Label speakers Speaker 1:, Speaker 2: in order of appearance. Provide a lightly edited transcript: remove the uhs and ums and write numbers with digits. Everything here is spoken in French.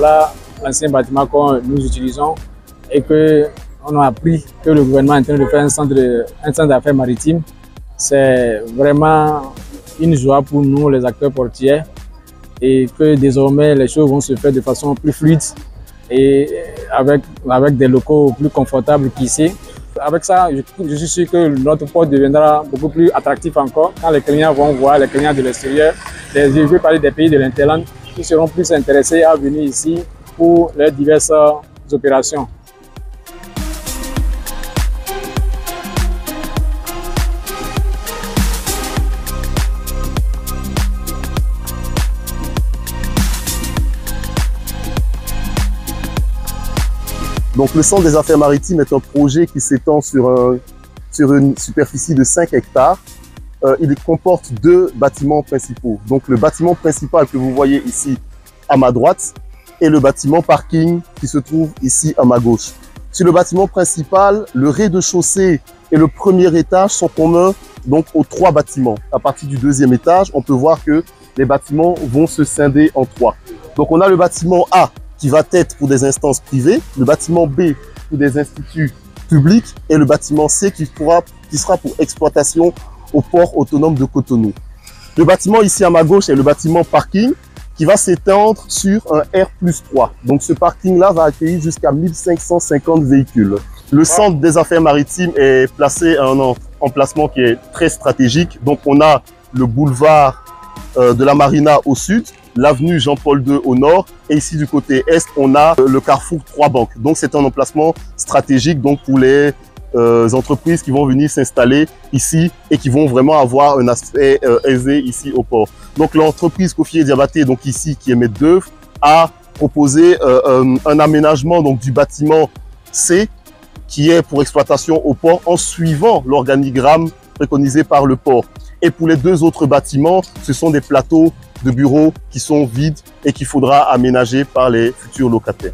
Speaker 1: voilà l'ancien bâtiment que nous utilisons et qu'on a appris que le gouvernement est en train de faire un centre d'affaires maritime. C'est vraiment une joie pour nous, les acteurs portuaires, et que désormais les choses vont se faire de façon plus fluide et avec des locaux plus confortables qu'ici. Avec ça, je suis sûr que notre port deviendra beaucoup plus attractif encore quand les clients vont voir, les clients de l'extérieur, je vais parler des pays de l'Interland, qui seront plus intéressés à venir ici pour leurs diverses opérations.
Speaker 2: Donc le centre des affaires maritimes est un projet qui s'étend sur une superficie de 5 hectares. Il comporte 2 bâtiments principaux. Donc le bâtiment principal que vous voyez ici à ma droite et le bâtiment parking qui se trouve ici à ma gauche. Sur le bâtiment principal, le rez-de-chaussée et le premier étage sont communs donc aux 3 bâtiments. À partir du 2e étage, on peut voir que les bâtiments vont se scinder en 3. Donc on a le bâtiment A qui va être pour des instances privées, le bâtiment B pour des instituts publics et le bâtiment C qui sera pour exploitation au port autonome de Cotonou. Le bâtiment ici à ma gauche est le bâtiment parking qui va s'étendre sur un R+3. Donc ce parking-là va accueillir jusqu'à 1550 véhicules. Le centre des affaires maritimes est placé à un emplacement qui est très stratégique. Donc on a le boulevard de la Marina au sud, l'avenue Jean-Paul II au nord, et ici du côté est, on a le carrefour 3 banques. Donc c'est un emplacement stratégique donc pour les entreprises qui vont venir s'installer ici et qui vont vraiment avoir un aspect aisé ici au port. Donc l'entreprise Kofi et Diabaté, donc ici qui est maître d'œuvre, a proposé un aménagement donc du bâtiment C qui est pour exploitation au port en suivant l'organigramme préconisé par le port. Et pour les 2 autres bâtiments, ce sont des plateaux de bureaux qui sont vides et qu'il faudra aménager par les futurs locataires.